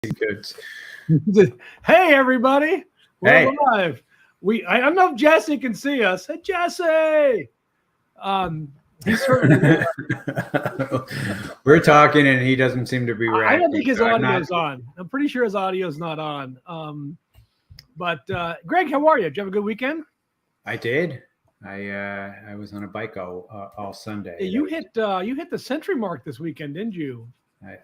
Good. Hey, everybody. We're live. I don't know if Jesse can see us. Hey, Jesse. He's certainly We're talking and he doesn't seem to be reacting. I don't think his audio's on. I'm pretty sure his audio's not on. But Greg, how are you? Did you have a good weekend? I did. I was on a bike all Sunday. Yeah, you hit the century mark this weekend, didn't you?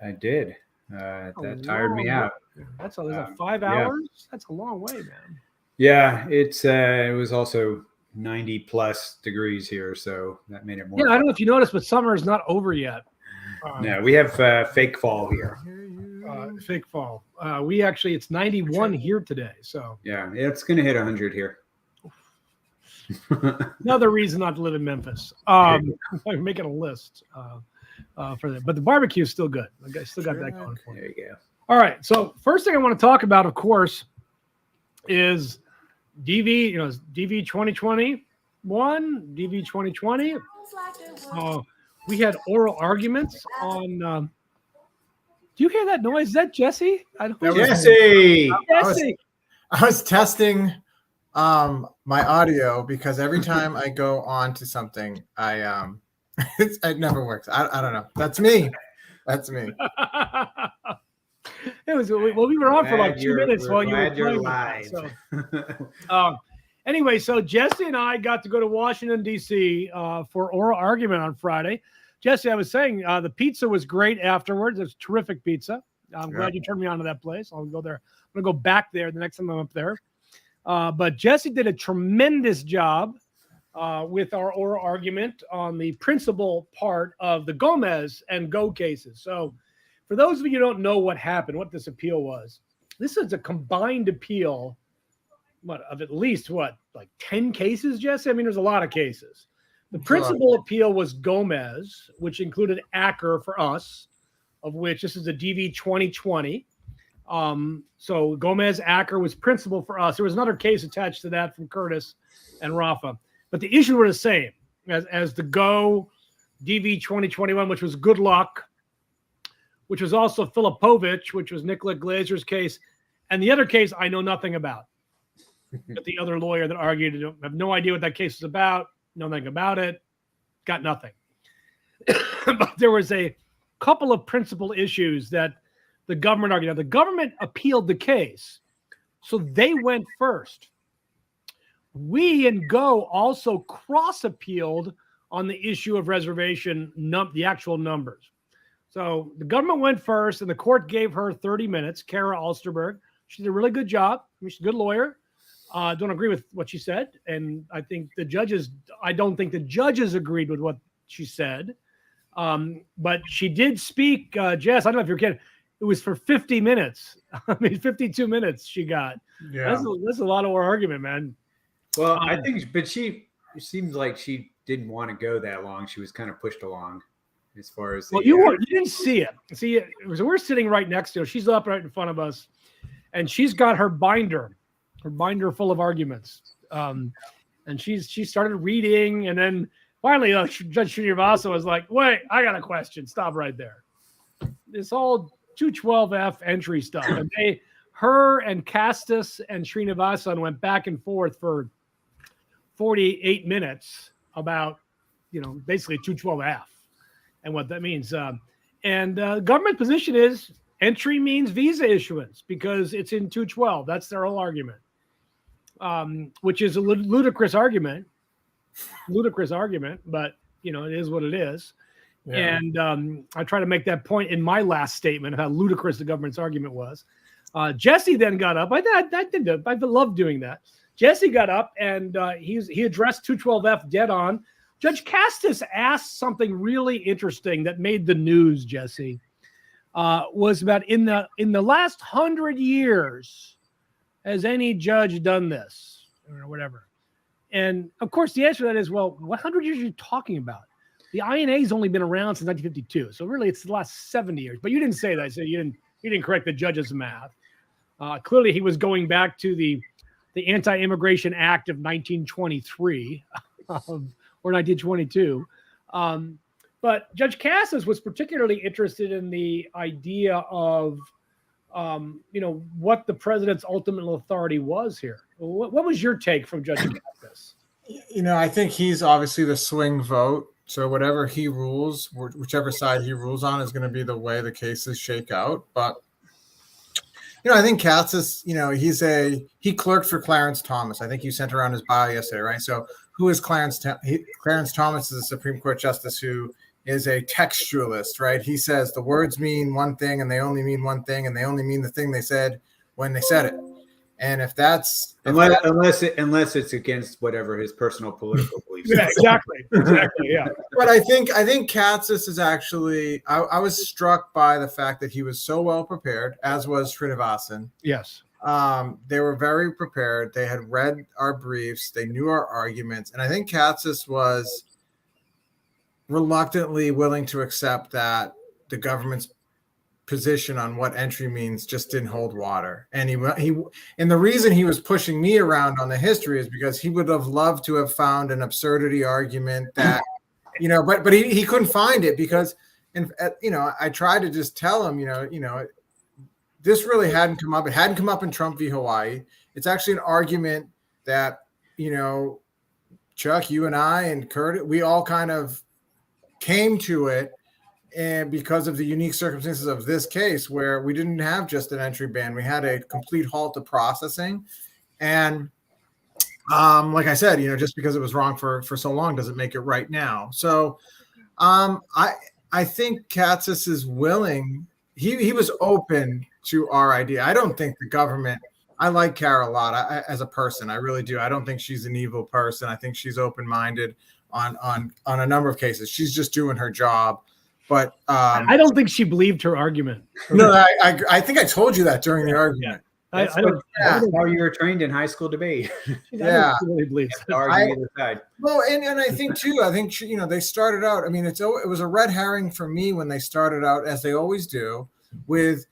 I did. That tired me out. That's 5 hours. That's a long way, man. Yeah, it was also 90 plus degrees here, so that made it more. Yeah, I don't know if you noticed, but summer is not over yet. No, we have fake fall here. Fake fall. It's 91 here today. So yeah, it's gonna hit 100 here. Another reason not to live in Memphis. I'm making a list for that, but the barbecue is still good. I still got that going for me. There you go. All right. So first thing I want to talk about, of course, is DV. DV 2021, DV 2020. We had oral arguments on. Do you hear that noise? Is that Jesse? Jesse. I was testing my audio because every time I go on to something, it never works. I don't know. That's me. We were on for like 2 minutes while you were playing live. Anyway, so Jesse and I got to go to Washington, D.C. For oral argument on Friday. Jesse, I was saying the pizza was great afterwards. It was terrific pizza. I'm glad you turned me on to that place. I'll go there. I'm going to go back there the next time I'm up there. But Jesse did a tremendous job with our oral argument on the principal part of the Gomez and Go cases. So for those of you who don't know what happened, what this appeal was, this is a combined appeal of at least, like 10 cases, Jesse? I mean, there's a lot of cases. The principal appeal was Gomez, which included Acker for us, of which this is a DV 2020. So Gomez Acker was principal for us. There was another case attached to that from Curtis and Rafa. But the issues were the same as the Go DV 2021, which was Good Luck, which was also Filipovich, which was Nikola Glazer's case. And the other case I know nothing about. But the other lawyer that argued, I have no idea what that case is about, know nothing about it, got nothing. But there was a couple of principal issues that the government argued. Now, the government appealed the case, so they went first. We and Go also cross-appealed on the issue of reservation, the actual numbers. So the government went first, and the court gave her 30 minutes, Kara Alsterberg. She did a really good job. I mean, she's a good lawyer. Don't agree with what she said, and I think I don't think the judges agreed with what she said. But she did speak, Jess, I don't know if you're kidding. It was for 50 minutes. I mean, 52 minutes she got. Yeah. That's a lot of oral argument, man. Well, I think, but it seems like she didn't want to go that long. She was kind of pushed along as far as. You didn't see it. See, we're sitting right next to her. She's up right in front of us, and she's got her binder full of arguments. And she started reading, and then finally, Judge Srinivasan was like, "Wait, I got a question. Stop right there." It's all 212F entry stuff, and her and Castus and Srinivasan went back and forth for 48 minutes about, basically 212F and what that means. And government position is entry means visa issuance because it's in 212. That's their whole argument, which is a ludicrous argument. But it is what it is. Yeah. And I try to make that point in my last statement of how ludicrous the government's argument was. Jesse then got up. I love doing that. Jesse got up and he addressed 212F dead on. Judge Castus asked something really interesting that made the news, Jesse, was about in the last 100 years, has any judge done this or whatever? And of course, the answer to that is, well, what 100 years are you talking about? The INA has only been around since 1952, so really it's the last 70 years. But you didn't say that, so you didn't correct the judge's math. Clearly, he was going back to the Anti-Immigration Act of 1923 or 1922. But Judge Cassis was particularly interested in the idea of what the president's ultimate authority was here. What was your take from Judge Katsas? I think he's obviously the swing vote. So whatever he rules, whichever side he rules on, is going to be the way the cases shake out. But I think Katsas, he clerked for Clarence Thomas. I think you sent around his bio yesterday, right? So who is Clarence? Clarence Thomas is a Supreme Court justice who is a textualist, right? He says the words mean one thing and they only mean one thing and they only mean the thing they said when they said it. And unless it's against whatever his personal political beliefs. Yeah, exactly. Yeah. But I think Katsas is actually. I was struck by the fact that he was so well prepared, as was Srinivasan. Yes. They were very prepared. They had read our briefs. They knew our arguments, and I think Katsas was reluctantly willing to accept that the government's position on what entry means just didn't hold water. And and the reason he was pushing me around on the history is because he would have loved to have found an absurdity argument that, but he couldn't find it because, I tried to just tell him, this really hadn't come up. It hadn't come up in Trump v. Hawaii. It's actually an argument that, Chuck, you and I and Kurt, we all kind of came to it. And because of the unique circumstances of this case, where we didn't have just an entry ban, we had a complete halt to processing. And like I said, just because it was wrong for so long doesn't make it right now. So I think Katsas is willing. He was open to our idea. I don't think the government. I like Kara a lot as a person. I really do. I don't think she's an evil person. I think she's open-minded on a number of cases. She's just doing her job. But I don't think she believed her argument. No, I think I told you that during the argument. That's how you were trained in high school debate. Yeah, really believe either side. Well, and I think too. I think they started out. I mean, it was a red herring for me when they started out, as they always do, with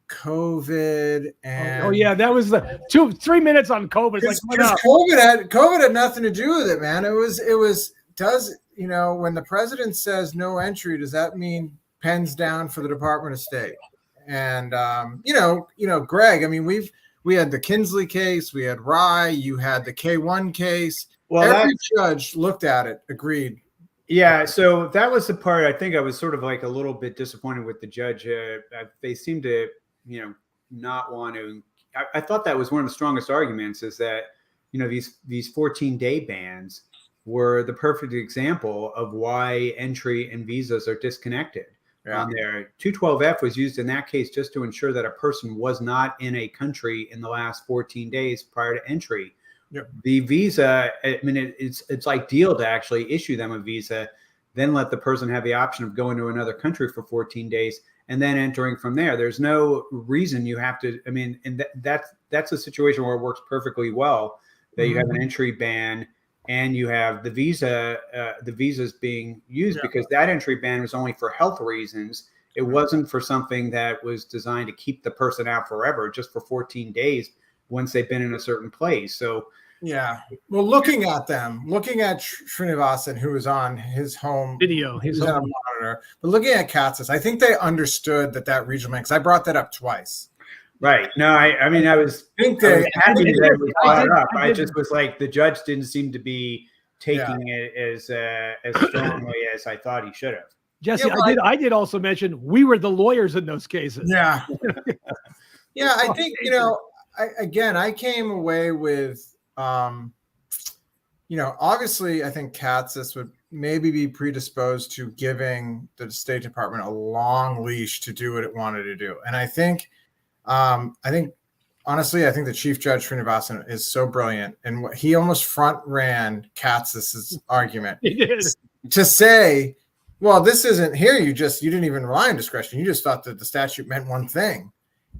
COVID and that was the 3 minutes on COVID. Because COVID had nothing to do with it, man. When the president says no entry, does that mean pens down for the Department of State? And Greg, I mean, we had the Kinsley case, we had Rye, you had the K1 case. Well, every judge looked at it, agreed. Yeah, so that was the part I think I was sort of like a little bit disappointed with the judge. They seemed to, not want to. I thought that was one of the strongest arguments is that, these 14-day bans were the perfect example of why entry and visas are disconnected. Yeah. On there, 212F was used in that case just to ensure that a person was not in a country in the last 14 days prior to entry. Yep. The visa, I mean, it's ideal to actually issue them a visa, then let the person have the option of going to another country for 14 days and then entering from there. There's no reason you have to. I mean, and that's a situation where it works perfectly well that you have an entry ban. And you have the visas being used because that entry ban was only for health reasons. It wasn't for something that was designed to keep the person out forever, just for 14 days once they've been in a certain place. So, yeah. Well, looking at Srinivasan, who was on his home video, his home monitor, but looking at Katsas, I think they understood that regional ban, because I brought that up twice. Right. No, I mean, I was happy that it was brought up. I just was like, the judge didn't seem to be taking it as strongly as I thought he should have. Jesse, I did also mention we were the lawyers in those cases. Yeah. Yeah, I think, I came away with, obviously I think Katsas would maybe be predisposed to giving the State Department a long leash to do what it wanted to do. And I think honestly, I think the Chief Judge Srinivasan is so brilliant, and he almost front ran Katsas's argument. He did. To say, well, this isn't here. You didn't even rely on discretion. You just thought that the statute meant one thing,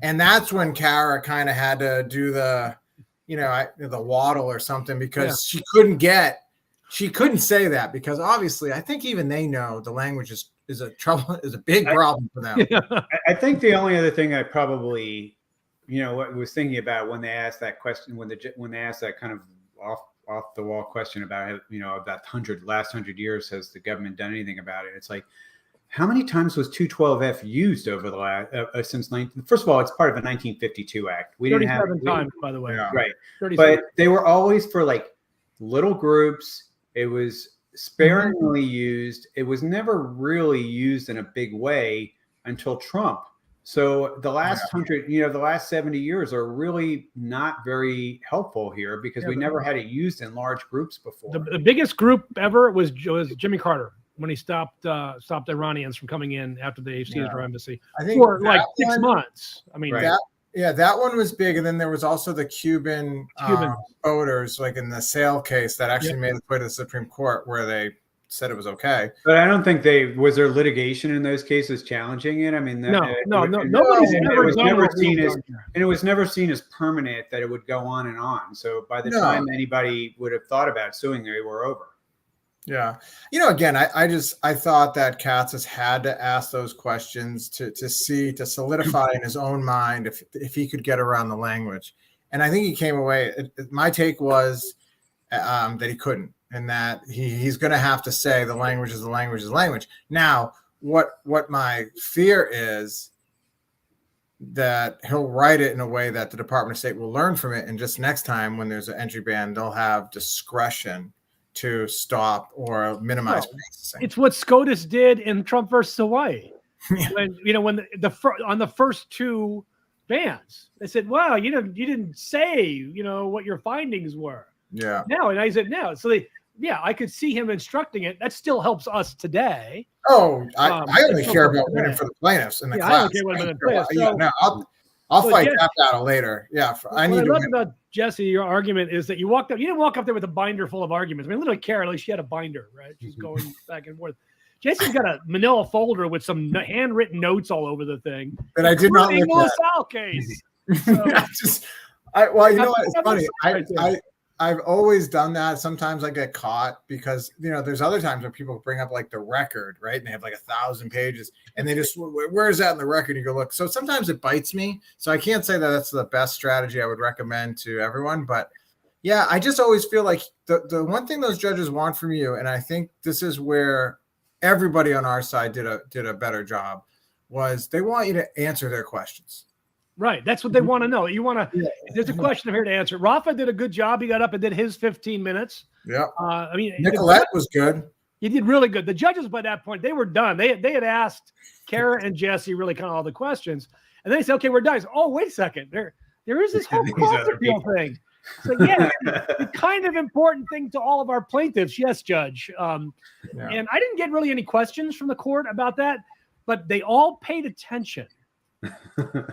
and that's when Kara kind of had to do the waddle or something because she couldn't say that because obviously I think even they know the language is a big problem for them. I think the only other thing I probably, was thinking about when they asked that question, when they asked that kind of off the wall question about, that last 100 years, has the government done anything about it? It's like, how many times was 212F used over the last since 19? First of all, it's part of a 1952 act. We didn't have 37 times, by the way. Yeah. right, 37. but they were always for like little groups. It was sparingly used. It was never really used in a big way until Trump. So the last 100, the last 70 years are really not very helpful here because we never had it used in large groups before. The biggest group ever was Jimmy Carter when he stopped Iranians from coming in after they seized our embassy. I think for like 6 months. I mean, that one was big, and then there was also the Cuban voters, like in the Sale case, that actually made its way to the Supreme Court, where they said it was okay. But I don't think was there litigation in those cases challenging it. I mean, nobody's it was never seen as permanent that it would go on and on. So by the time anybody would have thought about suing, they were over. Yeah. Again, I thought that Katsas had to ask those questions to solidify in his own mind if he could get around the language. And I think he came away. My take was that he couldn't, and that he's going to have to say the language is the language is the language. Now, what my fear is that he'll write it in a way that the Department of State will learn from it. And just next time when there's an entry ban, they'll have discretion to stop or minimize processing. It's what SCOTUS did in Trump versus Hawaii. When on the first two bans, they said, "Wow, you didn't say what your findings were." Yeah. No, and I said no. So I could see him instructing it. That still helps us today. Oh, I only care about winning for the plaintiffs in the class. I don't care what the plaintiffs. I'll fight that battle later. Yeah, I need to win. About Jesse, your argument is that you walked up. You didn't walk up there with a binder full of arguments. I mean, literally, Karen, she had a binder, right? She's going back and forth. Jesse's got a manila folder with some handwritten notes all over the thing. That I did not look at. LaSalle case. So, it's funny. I've always done that. Sometimes I get caught because, there's other times when people bring up like the record, right? And they have like 1,000 pages and they just, where is that in the record? You go look. So sometimes it bites me. So I can't say that that's the best strategy I would recommend to everyone. But yeah, I just always feel like the one thing those judges want from you, and I think this is where everybody on our side did a better job, was they want you to answer their questions. Right. That's what they want to know. You want to, there's a question I'm here to answer. Rafa did a good job. He got up and did his 15 minutes. Yeah. Nicolette was good. He did really good. The judges by that point, they were done. They had asked Kara and Jesse really kind of all the questions. And then they said, okay, we're done. Oh, wait a second. There is this whole cross appeal thing. So yeah, the kind of important thing to all of our plaintiffs. Yes, Judge. And I didn't get really any questions from the court about that, but they all paid attention.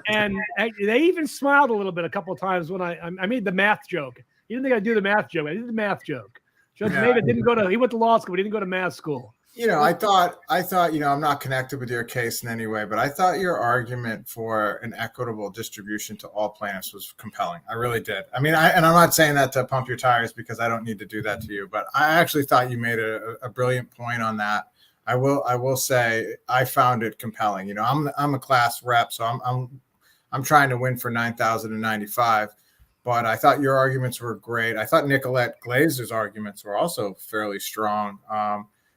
And they even smiled a little bit a couple of times when I made the math joke. You didn't think I'd do the math joke. I did the math joke. Judge David he went to law school, but he didn't go to math school. I thought, I'm not connected with your case in any way, but I thought your argument for an equitable distribution to all plaintiffs was compelling. I really did. I mean, and I'm not saying that to pump your tires because I don't need to do that to you, but I actually thought you made a brilliant point on that. I will say I found it compelling. I'm a class rep, so I'm trying to win for 9,095. But I thought your arguments were great. I thought Nicolette Glazer's arguments were also fairly strong.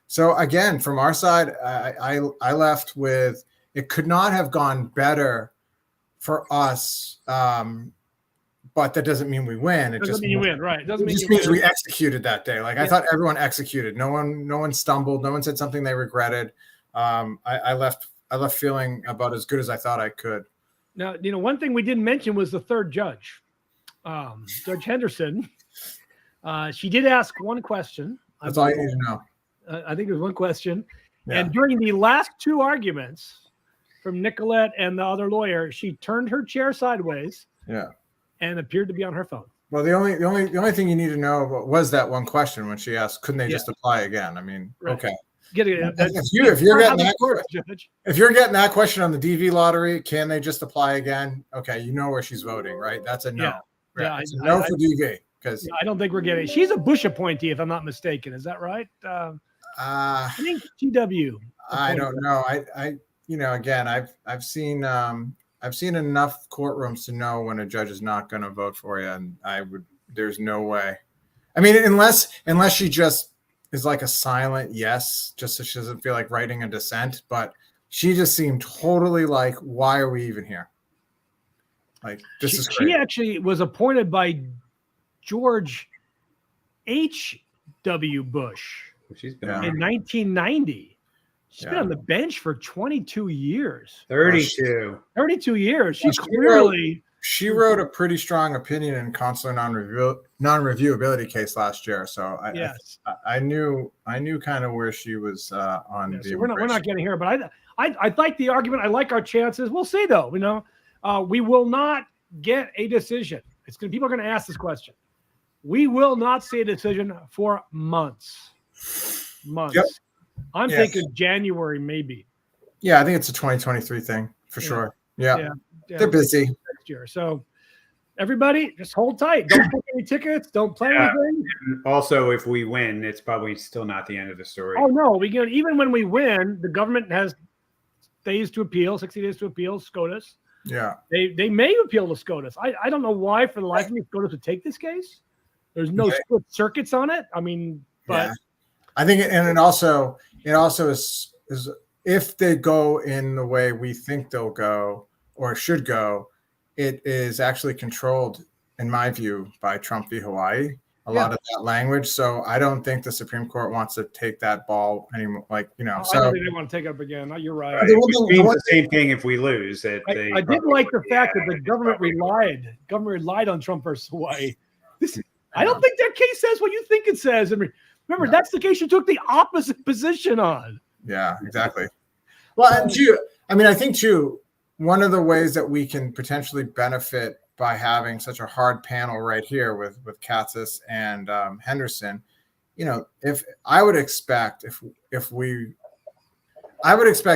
So again, from our side, I left with it could not have gone better for us. But that doesn't mean we win. It doesn't mean you win, right? It just means we executed that day. Like I thought everyone executed. No one stumbled. No one said something they regretted. I left feeling about as good as I thought I could. Now, one thing we didn't mention was the third judge, Judge Henderson. She did ask one question. That's all you need to know. I think it was one question. Yeah. And during the last two arguments from Nicolette and the other lawyer, she turned her chair sideways. Yeah. And appeared to be on her phone. Well, the only thing you need to know was that one question when she asked, couldn't they just apply again? I mean, okay. If you're getting that question on the DV lottery, can they just apply again? Okay, you know where she's voting, right? That's a no. Yeah, right. It's a no for DV because I don't think we're getting. She's a Bush appointee, if I'm not mistaken. Is that right? I think GW. I don't know. Again, I've seen enough courtrooms to know when a judge is not going to vote for you, and there's no way. I mean, unless she just is like a silent yes, just so she doesn't feel like writing a dissent. But she just seemed totally like, why are we even here? Like, this is crazy. She actually was appointed by George H.W. Bush She's been in 1990. She's been on the bench for 22 years. 32. 32 years. She wrote a pretty strong opinion in consular non-reviewability case last year. So I knew kind of where she was on the. So we're not getting here, but I like the argument. I like our chances. We'll see though. We will not get a decision. People are going to ask this question. We will not see a decision for months. Yep. I'm thinking January, maybe. Yeah, I think it's a 2023 thing for sure. Yeah. They're busy next year. So everybody just hold tight. Don't book any tickets. Don't plan anything. And also, if we win, it's probably still not the end of the story. Oh no, even when we win, the government has 60 days to appeal SCOTUS. Yeah. They may appeal to SCOTUS. I don't know why for the life of me SCOTUS would take this case. There's no split circuits on it. I mean, but I think it also is if they go in the way we think they'll go or should go, it is actually controlled, in my view, by Trump v. Hawaii. A lot of that language. So I don't think the Supreme Court wants to take that ball anymore. So I don't think they want to take it up again. You're right. It means the same thing if we lose. I did like the fact that the government relied on Trump versus Hawaii. I don't think that case says what you think it says. And remember, that's the case you took the opposite position on. Yeah, exactly. Well, and I think one of the ways that we can potentially benefit by having such a hard panel right here with Katsas and Henderson, if I would expect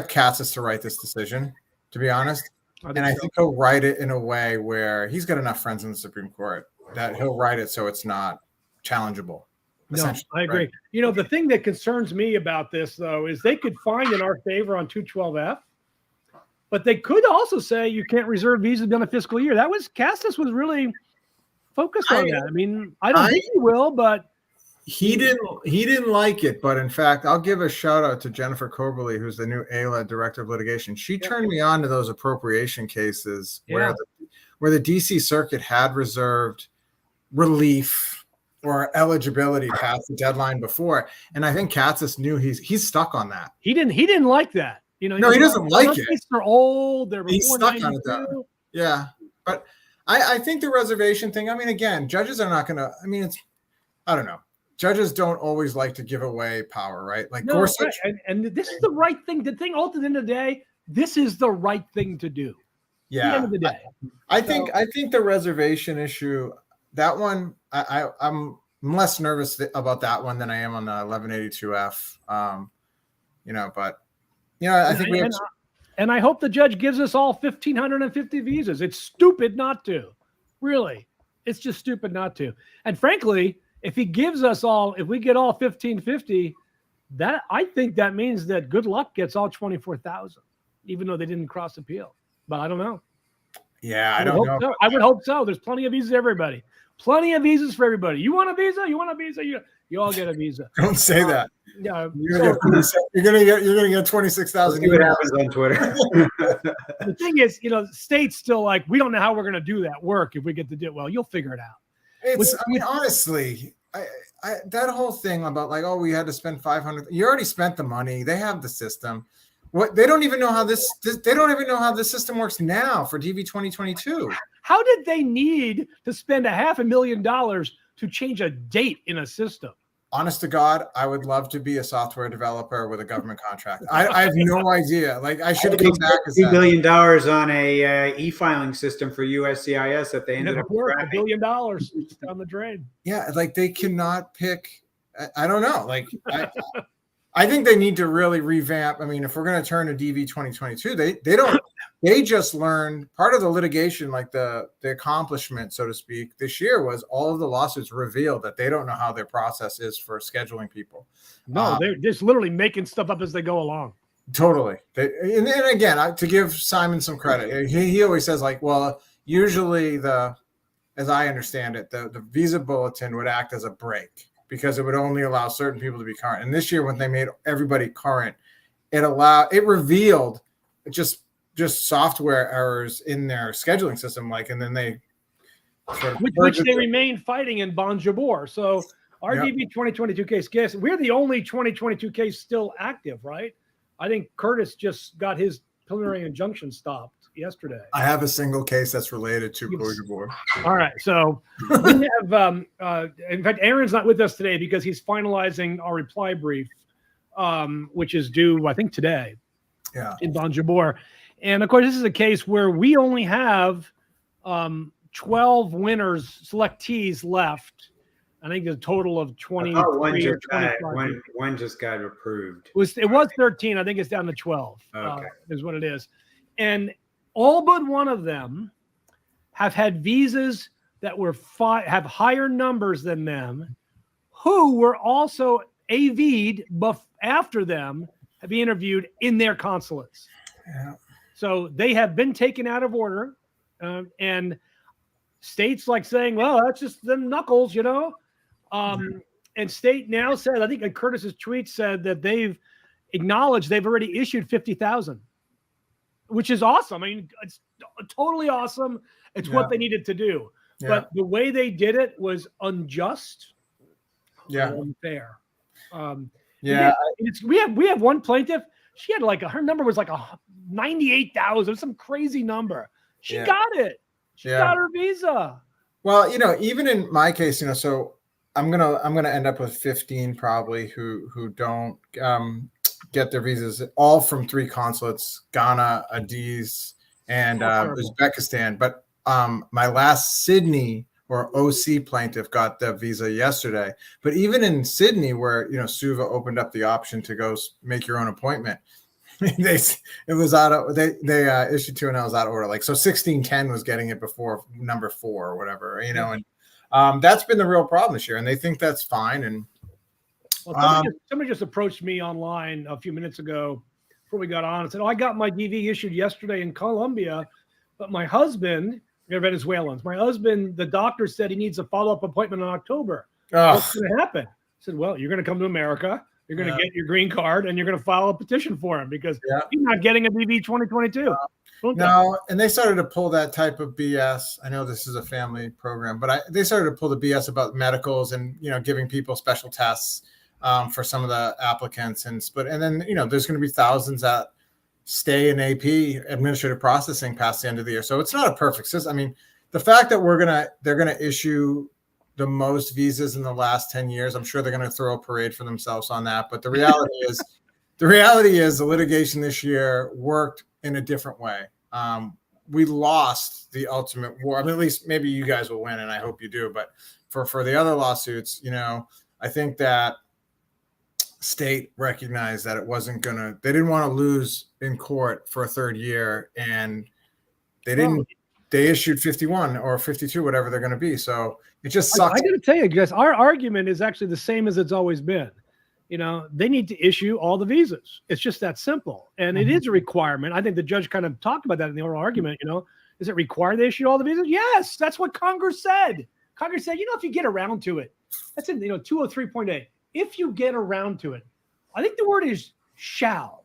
Katsas to write this decision, to be honest, I think he'll write it in a way where he's got enough friends in the Supreme Court that he'll write it so it's not challengeable. No, I agree. Right? The thing that concerns me about this, though, is they could find in our favor on 212F, but they could also say you can't reserve visas beyond a fiscal year. Katsas was really focused on that. I mean, I don't think he will, but he didn't like it. But in fact, I'll give a shout out to Jennifer Coberly, who's the new AILA Director of Litigation. She turned me on to those appropriation cases where the DC Circuit had reserved relief or eligibility past the deadline before, and I think Katsas knew he's stuck on that. He didn't like that. No, he doesn't like it. They're old. He's stuck on it though. Yeah, but I think the reservation thing. I mean, again, judges are not going to. I mean, I don't know. Judges don't always like to give away power, right? Like Gorsuch. Right. And this is the right thing. The thing, all at the end of the day, this is the right thing to do. Yeah. At the end of the day, I think the reservation issue. That one, I'm less nervous about that one than I am on the 1182F. But I think we have. And I hope the judge gives us all 1,550 visas. It's stupid not to. Really, it's just stupid not to. And frankly, if he gives us all, if we get all 1,550, I think that means that Good Luck gets all 24,000, even though they didn't cross appeal. But I don't know. Yeah, I don't know. So. I would hope so. There's plenty of visas, everybody. Plenty of visas for everybody. You want a visa? You want a visa? You all get a visa. Don't say that. Yeah, you're gonna get 26,000. See what happens on Twitter. The thing is, states still like, we don't know how we're gonna do that work if we get to do it. Well, you'll figure it out. Honestly, that whole thing about like, we had to spend 500. You already spent the money. They have the system. They don't even know how this system works now for DV 2022. How did they need to spend $500,000 to change a date in a system? Honest to God, I would love to be a software developer with a government contract. I have no idea. Like I should come back as $2 billion on a e-filing system for USCIS that they ended up $1 billion down the drain. Yeah, like they cannot pick. I don't know. Like I think they need to really revamp. I mean, if we're going to turn to DV 2022, they just learned part of the litigation, like the accomplishment, so to speak, this year was all of the lawsuits revealed that they don't know how their process is for scheduling people. No, they're just literally making stuff up as they go along. Totally. And again, to give Simon some credit, he always says like, well, usually as I understand it, the visa bulletin would act as a break because it would only allow certain people to be current. And this year, when they made everybody current, it revealed just software errors in their scheduling system, and then they sort of which they remain fighting in Bon Jabor. So our Yep. DV 2022 case, we're the only 2022 case still active, right? I think Curtis just got his preliminary injunction stopped yesterday. I have a single case that's related to Bon. All right, so we have. In fact, Aaron's not with us today because he's finalizing our reply brief, which is due, I think, today. Yeah. In Bon Jabor, and of course, this is a case where we only have 12 winners, selectees left. I think there's a total of 20. One just got approved. It was 13. I think it's down to 12. Okay. Is what it is, and all but one of them have had visas that were have higher numbers than them, who were also AV'd after them, have been interviewed in their consulates. Yeah. So they have been taken out of order, and states like saying, well, that's just them knuckles, you know. And state now said, I think Curtis's tweet said that they've acknowledged they've already issued 50,000, which is awesome. I mean, it's totally awesome. It's what they needed to do. Yeah. But the way they did it was unjust, unfair. Yeah. We have one plaintiff. She had her number was 98,000, some crazy number. She got it. She got her visa. Well, even in my case, so I'm gonna end up with 15 probably who don't get their visas, all from 3 consulates: Ghana, Addis, and Uzbekistan. But my last Sydney or OC plaintiff got the visa yesterday. But even in Sydney, where SUVA opened up the option to go make your own appointment, they issued 2 and I was out of order. So 1610 was getting it before number 4 or whatever, and that's been the real problem this year. And they think that's fine. And somebody just approached me online a few minutes ago before we got on and said, "Oh, I got my DV issued yesterday in Colombia, but my husband." They're Venezuelans. My husband, the doctor said he needs a follow-up appointment in October. What's going to happen? I said, well, you're going to come to America. You're going to get your green card, and you're going to file a petition for him because he's not getting a DV 2022. No, and they started to pull that type of BS. I know this is a family program, but they started to pull the BS about medicals and giving people special tests for some of the applicants, and then there's going to be thousands that stay in AP administrative processing past the end of the year. So it's not a perfect system. I mean, the fact that they're gonna issue the most visas in the last 10 years, I'm sure they're gonna throw a parade for themselves on that. But the reality is the litigation this year worked in a different way. We lost the ultimate war. I mean, at least maybe you guys will win, and I hope you do. But for the other lawsuits, I think that state recognized that they didn't want to lose in court for a 3rd year, and they issued 51 or 52, whatever they're going to be. So it just sucks. I got to tell you guys, our argument is actually the same as it's always been. They need to issue all the visas. It's just that simple. And it is a requirement. I think the judge kind of talked about that in the oral argument. Is it required they issue all the visas? Yes, that's what Congress said. Congress said, if you get around to it, that's in 203.8. If you get around to it, I think the word is shall.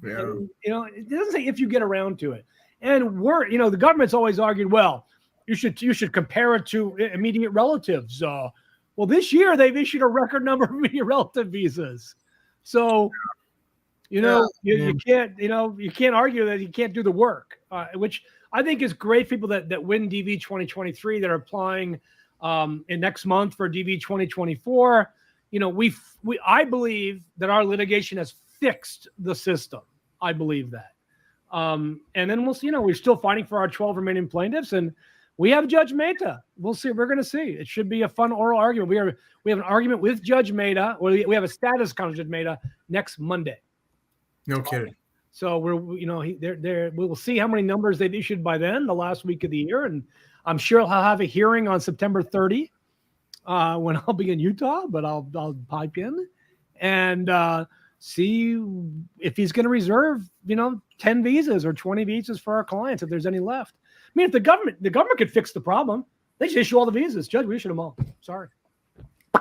Yeah. And, it doesn't say if you get around to it. And the government's always argued, well, you should compare it to immediate relatives. Well, this year they've issued a record number of immediate relative visas. So, you can't argue that you can't do the work, which I think is great. People that win DV 2023 that are applying in next month for DV 2024. I believe that our litigation has fixed the system. I believe that. And then we'll see, we're still fighting for our 12 remaining plaintiffs, and we have Judge Mehta. We'll see. We're going to see. It should be a fun oral argument. We have an argument with Judge Mehta. We have a status conference with Judge Mehta next Monday. No kidding. So we will see how many numbers they've issued by then, the last week of the year. And I'm sure he'll have a hearing on September 30 when I'll be in Utah, but I'll pipe in and see if he's going to reserve, 10 visas or 20 visas for our clients, if there's any left. I mean, if the government could fix the problem, they should issue all the visas. Judge, we issued them all. Sorry.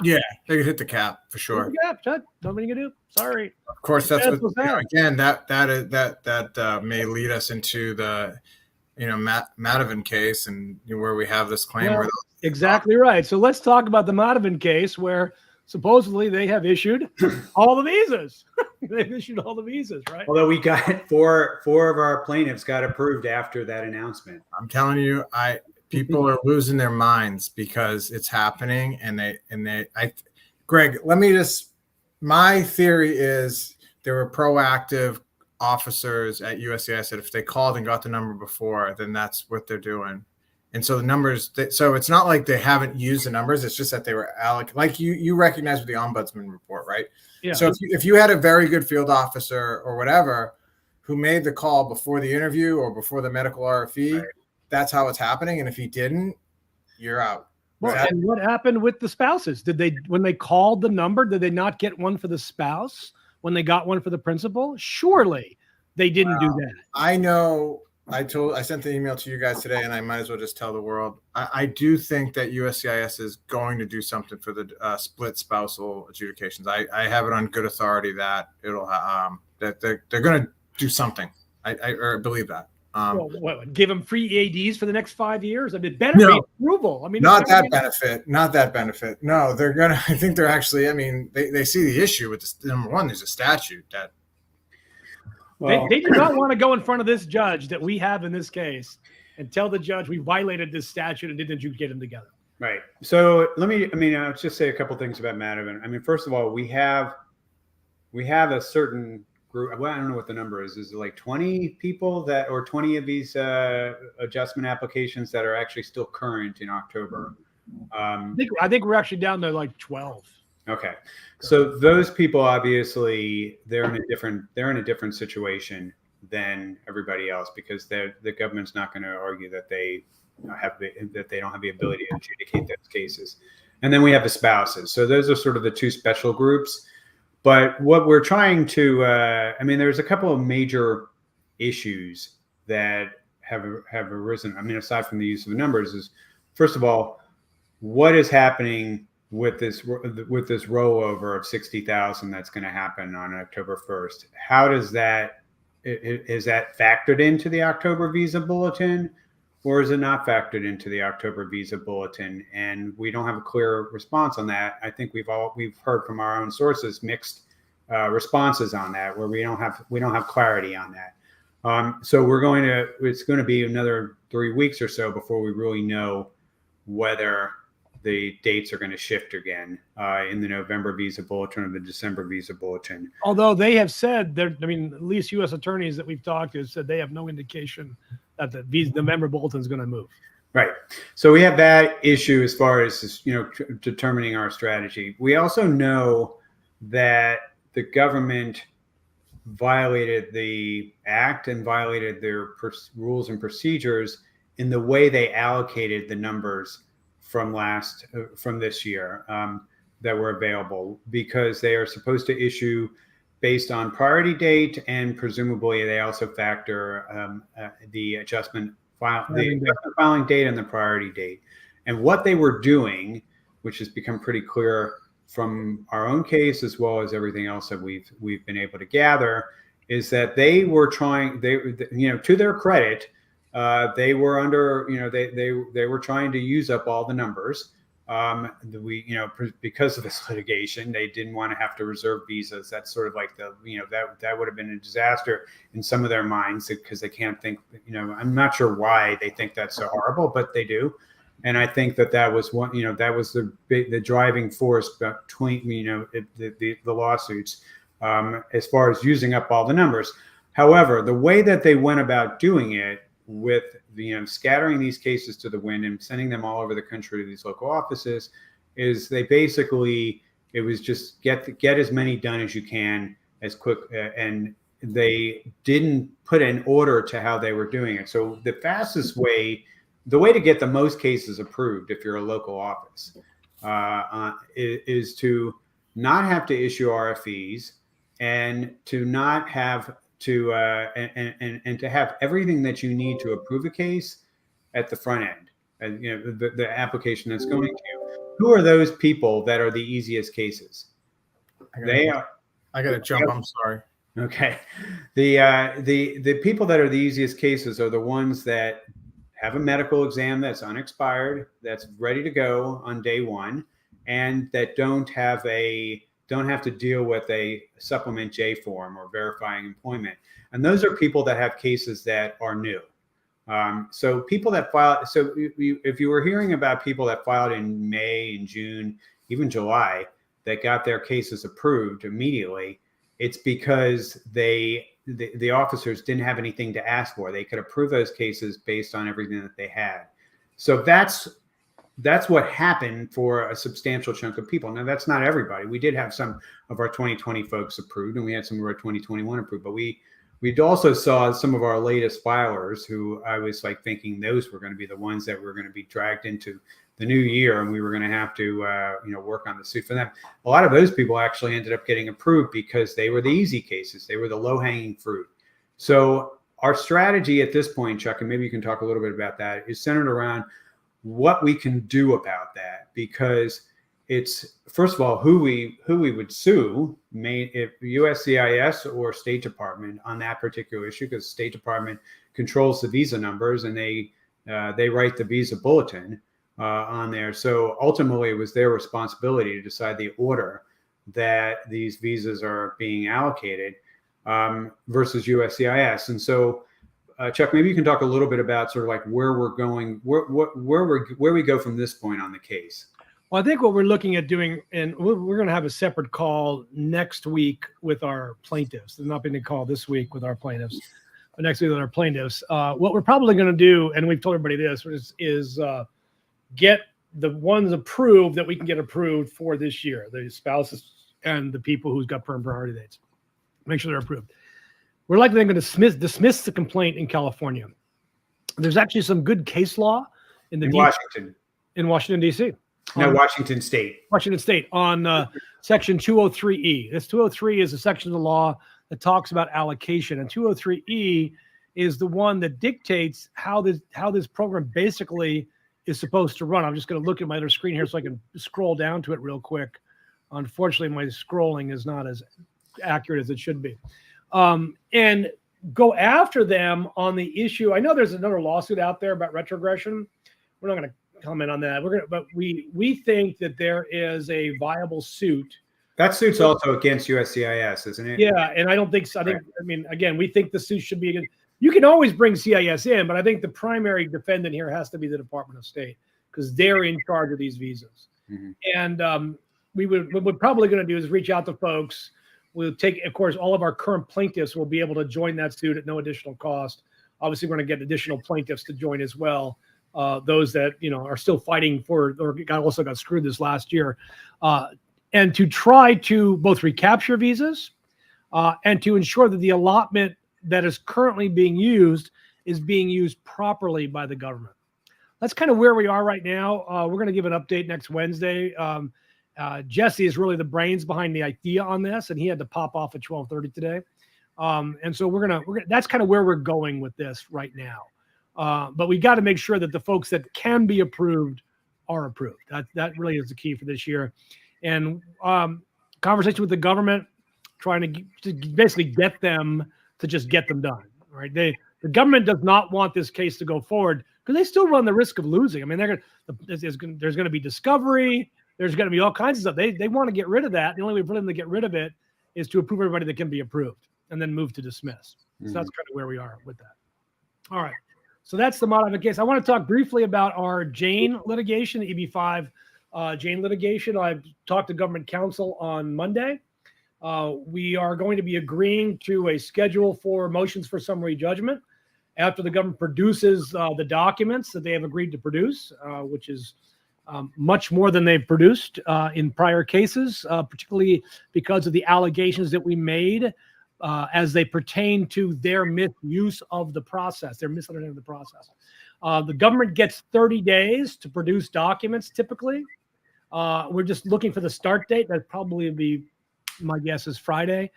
Yeah, they could hit the cap for sure. Yeah, nothing you can do. Sorry. Of course, that's what, that. again, that may lead us into the Madivan case, and where we have this claim. Well, exactly right. So let's talk about the Madivan case, where supposedly they have issued all the visas. They've issued all the visas, right? Although we got four of our plaintiffs got approved after that announcement. I'm telling you, people are losing their minds because it's happening, Greg, my theory is there were proactive officers at USCIS that if they called and got the number before, then that's what they're doing. And so the numbers, so it's not like they haven't used the numbers. It's just that they were like you recognize with the ombudsman report, right? Yeah. So if you had a very good field officer or whatever who made the call before the interview or before the medical RFE, right, that's how it's happening. And if he didn't, you're out. Well, and what happened with the spouses? When they called the number, did they not get one for the spouse when they got one for the principal? Surely they didn't do that. I know. I sent the email to you guys today, and I might as well just tell the world. I do think that USCIS is going to do something for the split spousal adjudications. I have it on good authority that it'll that they're going to do something. I believe that. Give them free EADs for the next 5 years? I mean, it better be approval. I mean, not that benefit. No, they're gonna. I think they're actually. I mean, they see the issue with this. Number one, there's a statute that. Well, they do not want to go in front of this judge that we have in this case and tell the judge we violated this statute and didn't adjudicate them together. Right. So I'll just say a couple things about Madivan. I mean, first of all, we have a certain group. Well, I don't know what the number is. Is it like 20 people or 20 of these adjustment applications that are actually still current in October? I think we're actually down to like 12. Okay. So those people, obviously, they're in a different situation than everybody else, because the government's not going to argue that they don't have the ability to adjudicate those cases. And then we have the spouses. So those are sort of the two special groups. But what we're trying to, there's a couple of major issues that have arisen. I mean, aside from the use of the numbers, is first of all, what is happening with this rollover of 60,000 that's going to happen on October 1st? How does that is that factored into the October visa bulletin, or is it not factored into the October visa bulletin? And we don't have a clear response on that. I think we've heard from our own sources mixed responses on that, where we don't have clarity on that. So it's going to be another 3 weeks or so before we really know whether the dates are going to shift again in the November visa bulletin or the December visa bulletin. Although they have said, at least U.S. attorneys that we've talked to said they have no indication that the November bulletin is going to move. Right. So we have that issue as far as determining our strategy. We also know that the government violated the act and violated their rules and procedures in the way they allocated the numbers from this year that were available, because they are supposed to issue based on priority date, and presumably they also factor the adjustment filing date and the priority date. And what they were doing, which has become pretty clear from our own case as well as everything else that we've been able to gather, is that they were trying. To their credit, they were they were trying to use up all the numbers. Because of this litigation, they didn't want to have to reserve visas. That's sort of like that would have been a disaster in some of their minds, because they can't think. I'm not sure why they think that's so horrible, but they do. And I think that was one. That was the driving force between the lawsuits as far as using up all the numbers. However, the way that they went about doing it, with scattering these cases to the wind and sending them all over the country to these local offices, is it was just get as many done as you can as quick, and they didn't put an order to how they were doing it. So the way to get the most cases approved, if you're a local office, is to not have to issue RFEs, and to not have and to have everything that you need to approve a case at the front end, and the application that's going to you. who are those people that are the easiest cases? They are. I gotta jump. I'm sorry. Okay. The people that are the easiest cases are the ones that have a medical exam that's unexpired, that's ready to go on day one, and that don't have to deal with a supplement J form or verifying employment. And those are people that have cases that are new. So people that file, so if you were hearing about people that filed in May and June, even July, that got their cases approved immediately, it's because the officers didn't have anything to ask for. They could approve those cases based on everything that they had. So that's what happened for a substantial chunk of people. Now, that's not everybody. We did have some of our 2020 folks approved, and we had some of our 2021 approved, but we also saw some of our latest filers who I was like thinking those were going to be the ones that were going to be dragged into the new year, and we were going to have to work on the suit for them. A lot of those people actually ended up getting approved because they were the easy cases. They were the low-hanging fruit. So our strategy at this point, Chuck, and maybe you can talk a little bit about that, is centered around what we can do about that, because it's, first of all, who we would sue, if USCIS or State Department on that particular issue, because State Department controls the visa numbers and they write the visa bulletin on there. So ultimately, it was their responsibility to decide the order that these visas are being allocated versus USCIS. And so, Chuck, maybe you can talk a little bit about sort of like where we're going, where we go from this point on the case. Well, I think what we're looking at doing, and we're going to have a separate call next week with our plaintiffs. There's not been a call this week with our plaintiffs, but next week with our plaintiffs. What we're probably going to do, and we've told everybody this, is get the ones approved that we can get approved for this year, the spouses and the people who's got perm priority dates. Make sure they're approved. We're likely going to dismiss the complaint in California. There's actually some good case law in Washington, D.C. No, Washington State. Washington State on Section 203E. This 203 is a section of the law that talks about allocation, and 203E is the one that dictates how this program basically is supposed to run. I'm just going to look at my other screen here so I can scroll down to it real quick. Unfortunately, my scrolling is not as accurate as it should be. And go after them on the issue. I know there's another lawsuit out there about retrogression. We're not going to comment on that. But we think that there is a viable suit. That suit's also against USCIS, isn't it? Yeah, and I don't think so. I mean, again, we think the suit should be against. You can always bring CIS in, but I think the primary defendant here has to be the Department of State because they're in charge of these visas. Mm-hmm. And what we're probably going to do is reach out to folks. We'll take, of course, all of our current plaintiffs will be able to join that suit at no additional cost. Obviously, we're going to get additional plaintiffs to join as well. Those that are still fighting for or also got screwed this last year, and to try to both recapture visas and to ensure that the allotment that is currently being used is being used properly by the government. That's kind of where we are right now. We're going to give an update next Wednesday. Jesse is really the brains behind the idea on this, and he had to pop off at 12:30 today. And so we're gonna that's kind of where we're going with this right now. But we got to make sure that the folks that can be approved are approved. That really is the key for this year. And conversation with the government, trying to basically get them to just get them done. Right? The government does not want this case to go forward because they still run the risk of losing. I mean, there's going to be discovery. There's going to be all kinds of stuff. They want to get rid of that. The only way for them to get rid of it is to approve everybody that can be approved and then move to dismiss. So that's kind of where we are with that. All right. So that's the modified case. I want to talk briefly about our Jane litigation, the EB-5 Jane litigation. I talked to government counsel on Monday. We are going to be agreeing to a schedule for motions for summary judgment after the government produces the documents that they have agreed to produce, which is much more than they've produced in prior cases, particularly because of the allegations that we made as they pertain to their misuse of the process, their misunderstanding of the process. The government gets 30 days to produce documents typically. We're just looking for the start date. That probably would be, my guess is Friday.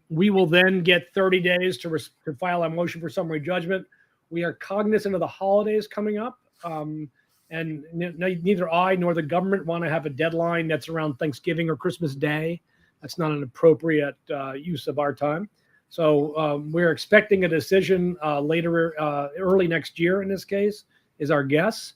We will then get 30 days to file a motion for summary judgment. We are cognizant of the holidays coming up. And neither I nor the government want to have a deadline that's around Thanksgiving or Christmas Day. That's not an appropriate use of our time. So we're expecting a decision later, early next year in this case, is our guess.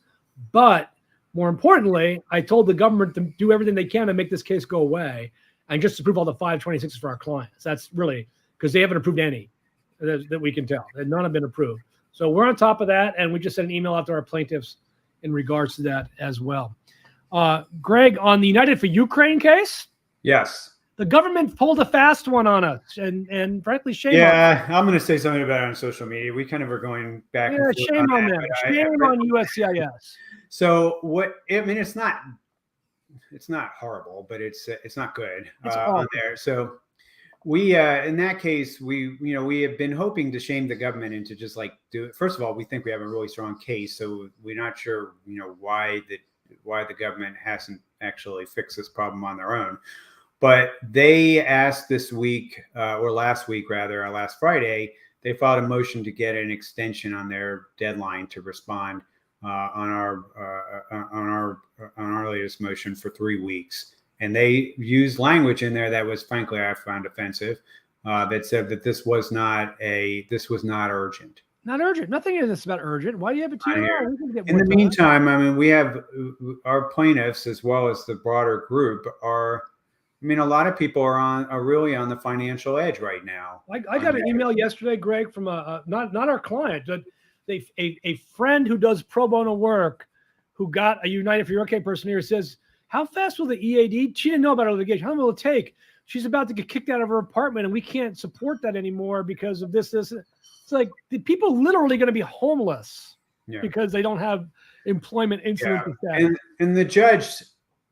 But more importantly, I told the government to do everything they can to make this case go away and just approve all the 526s for our clients. That's really because they haven't approved any that we can tell. None have been approved. So we're on top of that. And we just sent an email out to our plaintiffs in regards to that as well. Greg, on the United for Ukraine case? Yes. The government pulled a fast one on us, and frankly, shame on them. I'm going to say something about it on social media. We kind of are going back and forth. Shame on them. Shame on USCIS. So it's not horrible, but it's not good on there. So we, in that case, we have been hoping to shame the government into just like do it. First of all, we think we have a really strong case. So we're not sure, why the government hasn't actually fixed this problem on their own. But they asked this week, or last week rather, last Friday, they filed a motion to get an extension on their deadline to respond on our latest motion for 3 weeks. And they used language in there that was, frankly, I found offensive. That said that this was not urgent. Not urgent. Nothing in this about urgent. Why do you have it too long? In the meantime, I mean, we have our plaintiffs as well as the broader group are. I mean, a lot of people are really on the financial edge right now. I got an email yesterday, Greg, from not our client, but a friend who does pro bono work, who got a United for Ukraine person here, says, "How fast will the EAD?" She didn't know about our litigation. How long will it take? She's about to get kicked out of her apartment, and we can't support that anymore because of this. It's like the people literally going to be homeless because they don't have employment incident status. And the judge.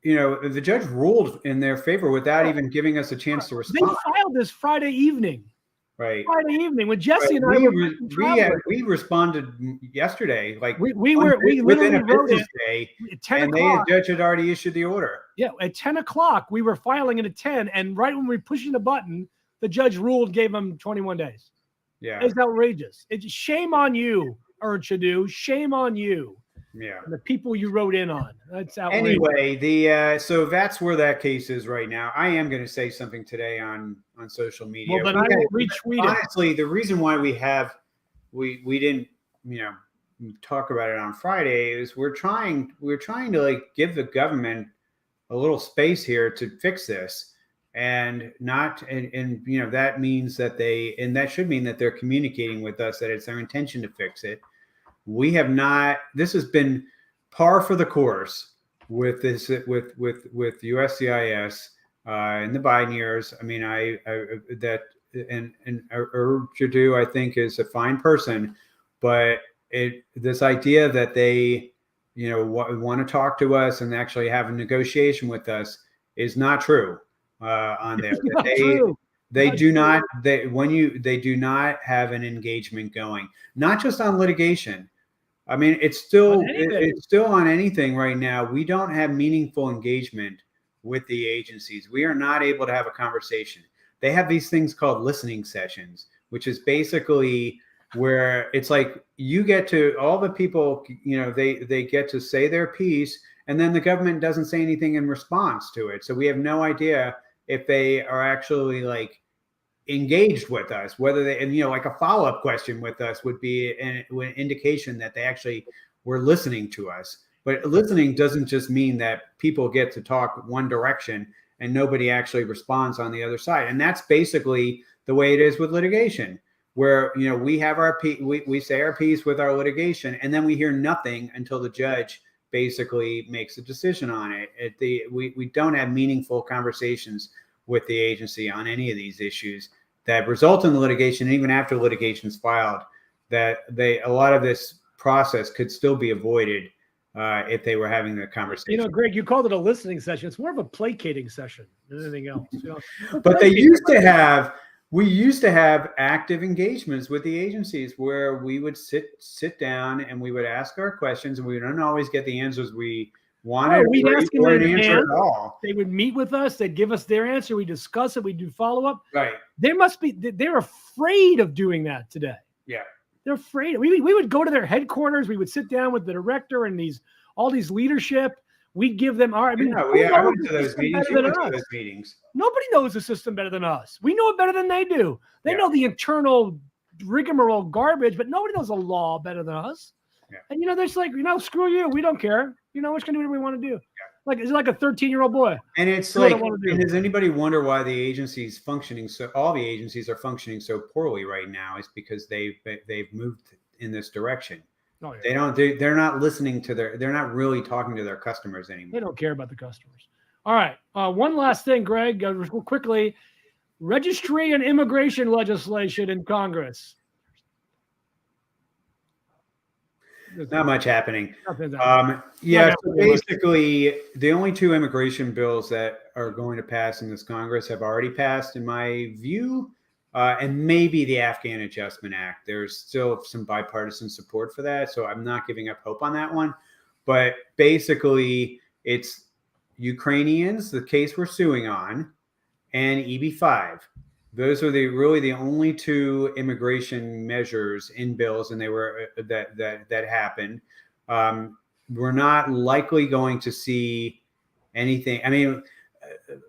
The judge ruled in their favor without even giving us a chance to respond. They filed this Friday evening. Right. Friday evening when Jesse and I we responded yesterday. Like we within a wrote business day, at 10 and the judge had already issued the order. Yeah, at 10 o'clock we were filing it at 10, and right when we were pushing the button, the judge ruled, gave them 21 days. Yeah, it's outrageous. It's shame on you, Urchadu. Shame on you. Yeah, and the people you wrote in on. That's outrageous. Anyway, so that's where that case is right now. I am going to say something today on social media. Well, then I will retweet it. Honestly, the reason why we didn't talk about it on Friday is we're trying to like give the government a little space here to fix this, and that means that that should mean that they're communicating with us that it's their intention to fix it. We have not. This has been par for the course with this with USCIS in the Biden years. I mean, Urchadu, I think, is a fine person, but this idea that they want to talk to us and actually have a negotiation with us is not true on there. They do not have an engagement going, not just on litigation. I mean, it's still on anything right now. We don't have meaningful engagement with the agencies. We are not able to have a conversation. They have these things called listening sessions, which is basically where it's like you get to all the people, they get to say their piece, and then the government doesn't say anything in response to it. So we have no idea if they are actually like engaged with us, whether they, and like a follow-up question with us would be an indication that they actually were listening to us. But listening doesn't just mean that people get to talk one direction and nobody actually responds on the other side. And that's basically the way it is with litigation, where we have we say our piece with our litigation, and then we hear nothing until the judge basically makes a decision on it. We don't have meaningful conversations with the agency on any of these issues that result in the litigation. Even after litigation's filed, that a lot of this process could still be avoided if they were having the conversation. Greg, you called it a listening session. It's more of a placating session than anything else. But we used to have active engagements with the agencies where we would sit down and we would ask our questions, and we don't always get the answers we wanted. We'd ask them an answer at all. They would meet with us. They'd give us their answer. We discuss it. We do follow up. Right. They're afraid of doing that today. Yeah. They're afraid. We would go to their headquarters. We would sit down with the director and these all these leadership. We give them our. I mean, I went to those meetings. You went to those meetings. Nobody knows the system better than us. We know it better than they do. They know the internal rigmarole garbage, but nobody knows the law better than us. Yeah. And they're just like, screw you. We don't care. We're just gonna do whatever we want to do. Yeah. Like it's like a 13-year-old boy. And it's like, and does anybody wonder why the agency's functioning all the agencies are functioning so poorly right now? Is because they've moved in this direction. Oh, yeah. They're not listening to they're not really talking to their customers anymore. They don't care about the customers. All right. One last thing, Greg, quickly. Registry and immigration legislation in Congress. Not much happening. So basically, the only 2 immigration bills that are going to pass in this Congress have already passed, in my view, and maybe the Afghan Adjustment Act. There's still some bipartisan support for that, so I'm not giving up hope on that one. But basically, it's Ukrainians, the case we're suing on, and EB-5. Those are really the only 2 immigration measures in bills, and they were that happened. We're not likely going to see anything. I mean,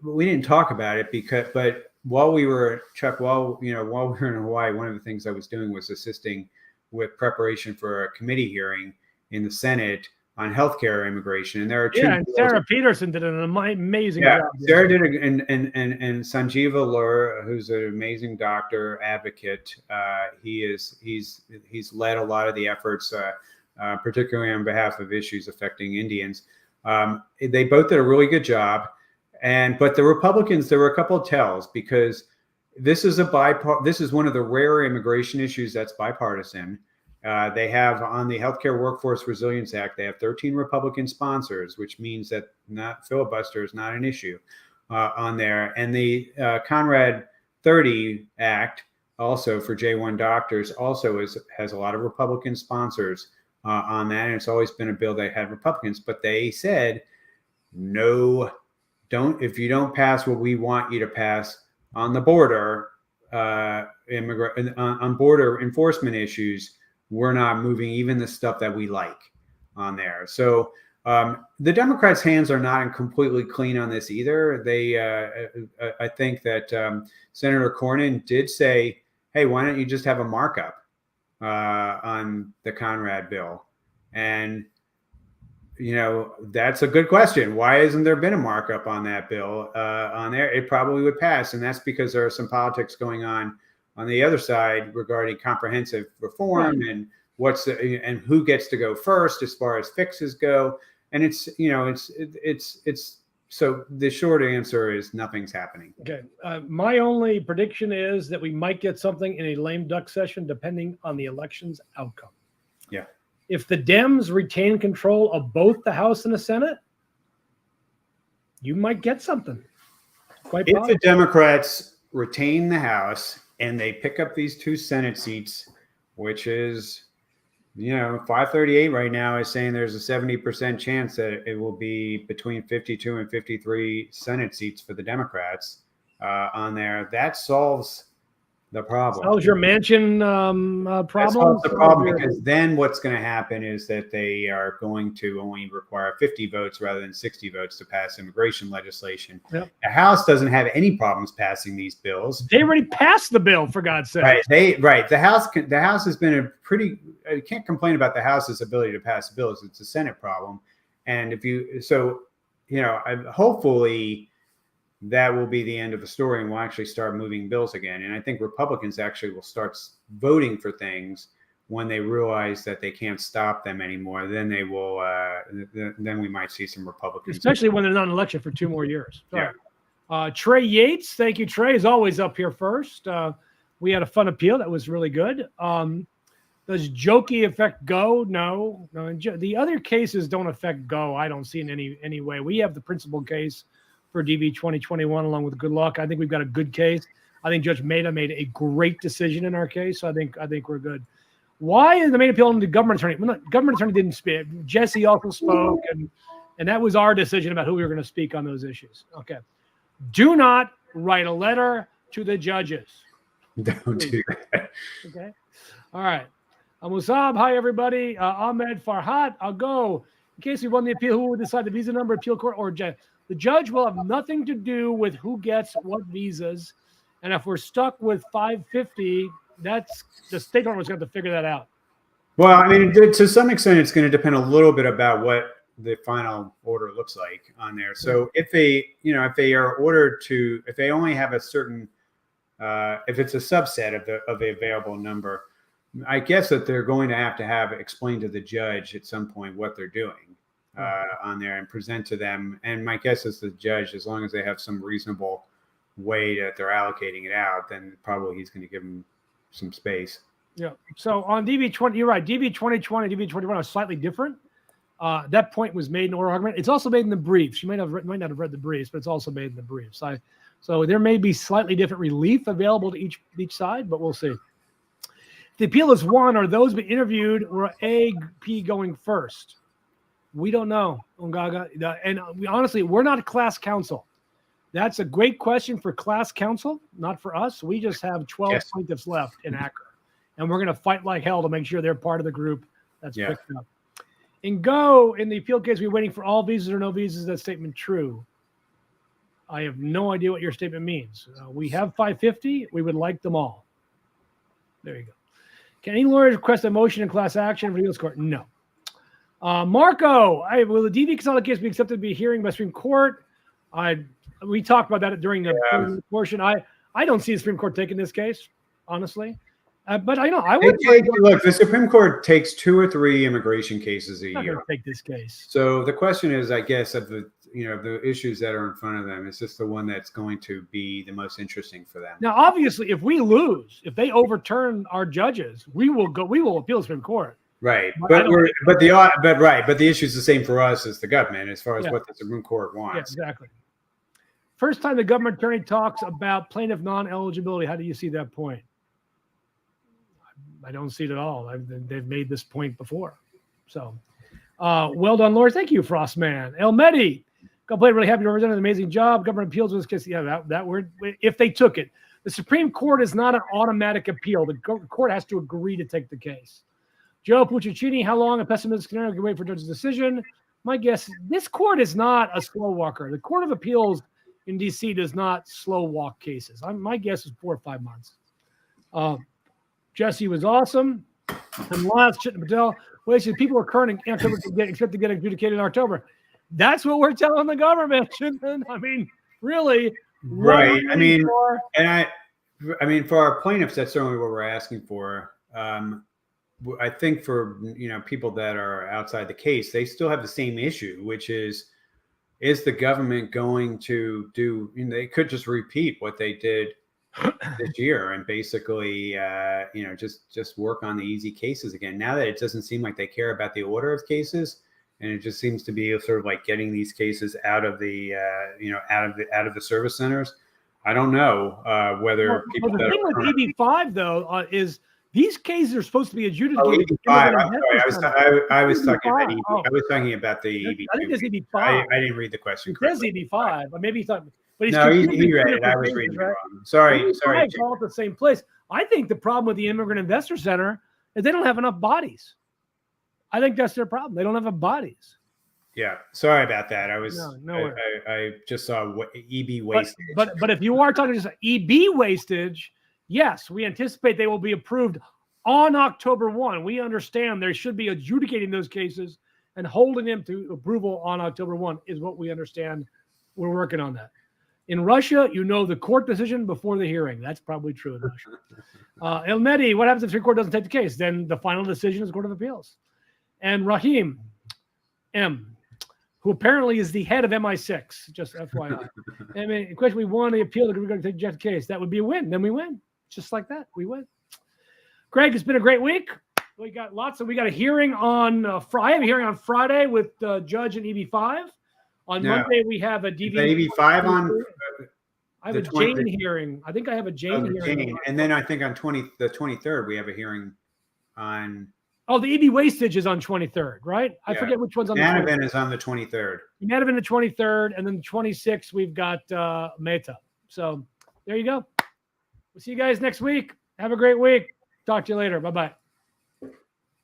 we didn't talk about it but while we were in Hawaii, one of the things I was doing was assisting with preparation for a committee hearing in the Senate on healthcare immigration, and there are 2. Yeah, and Sarah Peterson did an amazing job. Sarah did, and Sanjeeva Lur, who's an amazing doctor advocate. He's led a lot of the efforts, particularly on behalf of issues affecting Indians. They both did a really good job, but the Republicans, there were a couple of tells, because this is one of the rare immigration issues that's bipartisan. They have, on the Healthcare Workforce Resilience Act, they have 13 Republican sponsors, which means that filibuster is not an issue on there. And the Conrad 30 Act, also for J1 doctors, also has a lot of Republican sponsors on that. And it's always been a bill that had Republicans, but they said, no, if you don't pass what we want you to pass on the border, on border enforcement issues, we're not moving even the stuff that we like on there. So the Democrats' hands are not completely clean on this either. I think that Senator Cornyn did say, hey, why don't you just have a markup on the Conrad bill? And, that's a good question. Why hasn't there been a markup on that bill on there? It probably would pass. And that's because there are some politics going on the other side regarding comprehensive reform and and who gets to go first as far as fixes go. And it's so the short answer is nothing's happening. Okay. My only prediction is that we might get something in a lame duck session, depending on the election's outcome. Yeah. If the Dems retain control of both the House and the Senate, you might get something. Quite possible. If the Democrats retain the House and they pick up these 2 Senate seats, which is, 538 right now is saying there's a 70% chance that it will be between 52 and 53 Senate seats for the Democrats on there. That solves the problem. Solves your Manchin problem? That solves the problem, because then what's going to happen is that they are going to only require 50 votes rather than 60 votes to pass immigration legislation. Yep. The House doesn't have any problems passing these bills. They already passed the bill, for God's sake. Right. The House has been you can't complain about the House's ability to pass bills. It's a Senate problem. And hopefully that will be the end of the story, and we'll actually start moving bills again. And I think Republicans actually will start voting for things when they realize that they can't stop them anymore. Then they will. Then we might see some Republicans, especially when they're not in election for 2 more years. Yeah. Trey Yates, thank you. Trey is always up here first. We had a fun appeal that was really good. Does Jokey affect Go? No. The other cases don't affect Go. I don't see in any way. We have the principal case for DB 2021 along with Good Luck. I think we've got a good case. I think Judge Mehta made a great decision in our case. So I think we're good. Why is the main appeal on the government attorney? Well, the government attorney didn't speak. Jesse also spoke, and that was our decision about who we were going to speak on those issues. Okay. Do not write a letter to the judges. Don't do that. Okay. All right. Musab, hi everybody. Ahmed Farhat, I'll go. In case we won the appeal, who will decide the visa number, appeal court, or judge? The judge will have nothing to do with who gets what visas. And if we're stuck with 550, that's the state government's going to have to figure that out. Well, I mean, to some extent, it's going to depend a little bit about what the final order looks like on there. So if they are ordered to, if they only have a certain, if it's a subset of the available number, I guess that they're going to have explained to the judge at some point what they're doing on there and present to them. And my guess is the judge, as long as they have some reasonable way that they're allocating it out, then probably he's going to give them some space. Yeah. So on DB20, you're right. DB 2020, DB 21 are slightly different. That point was made in oral argument. It's also made in the briefs. You might not have read the briefs, but it's also made in the briefs. So there may be slightly different relief available to each side, but we'll see. If the appeal is won, are those being interviewed or AP going first? We don't know, Ongaga. And honestly, we're not a class counsel. That's a great question for class counsel, not for us. We just have 12 plaintiffs left in Akron, and we're going to fight like hell to make sure they're part of the group that's picked up. In the appeal case, we're waiting for all visas or no visas. Is that statement true? I have no idea what your statement means. We have 550. We would like them all. There you go. Can any lawyer request a motion in class action for the appeals court? No. Marco, will the DV consolidated case be accepted to be a hearing by Supreme Court? We talked about that during the portion. I don't see the Supreme Court taking this case, honestly. But I know I would look. The Supreme Court takes 2 or 3 immigration cases a year. Take this case. So the question is, I guess, of the issues that are in front of them, is this the one that's going to be the most interesting for them? Now, obviously, if we lose, if they overturn our judges, we will appeal the Supreme Court. Right, but the issue is the same for us as the government, as far as what the Supreme Court wants. Yeah, exactly. First time the government attorney talks about plaintiff non-eligibility. How do you see that point? I don't see it at all. They've made this point before. So, well done, Laura. Thank you, Frostman. El Medi, complaint really happy to represent an amazing job. Government appeals in this case. Yeah, that word. If they took it, the Supreme Court is not an automatic appeal. The court has to agree to take the case. Joe Pucciccini, how long a pessimistic scenario can wait for judge's decision? My guess, this court is not a slow walker. The Court of Appeals in D.C. does not slow walk cases. My guess is 4 or 5 months. Jesse was awesome. And last, Chitin Patel, people are current in October expect to get adjudicated in October. That's what we're telling the government. I mean, really. Right. I mean, for our plaintiffs, that's certainly what we're asking for. I think for people that are outside the case, they still have the same issue, which is the government going to do? They could just repeat what they did this year and basically, just work on the easy cases again. Now that it doesn't seem like they care about the order of cases, and it just seems to be sort of like getting these cases out of the, out of the service centers. I don't know whether people. The thing with EB5 though is these cases are supposed to be adjudicated. EB5. I'm sorry. I was talking about EB. I was talking about the EB2. I think it's EB5. I didn't read the question correctly. It says EB5, but maybe he thought. But he read it. I was reading it wrong. Sorry. All at the same place. I think the problem with the Immigrant Investor Center is they don't have enough bodies. I think that's their problem. They don't have enough bodies. Yeah, sorry about that. I just saw EB wastage. But if you are talking just EB wastage, yes, we anticipate they will be approved on October 1. We understand they should be adjudicating those cases and holding them to approval on October 1 is what we understand. We're working on that. In Russia, the court decision before the hearing. That's probably true in Russia. El Medi, what happens if the Supreme Court doesn't take the case? Then the final decision is the Court of Appeals. And Rahim M., who apparently is the head of MI6, just FYI. I mean, the question, we won the appeal, we're going to take the case. That would be a win. Then we win. Just like that, we win. Greg, it's been a great week. We got a hearing on Friday. I have a hearing on Friday with the judge in EB5. On Monday, we have a DV. EB5 on. I have a Jane hearing. I think I have a Jane hearing. And then I think on the 23rd, we have a hearing on. Oh, the EB wastage is on 23rd, right? I forget which one's on the 23rd. Manavan is on the 23rd. Manavan the 23rd, and then the 26th, we've got Meta. So there you go. We'll see you guys next week. Have a great week. Talk to you later. Bye-bye.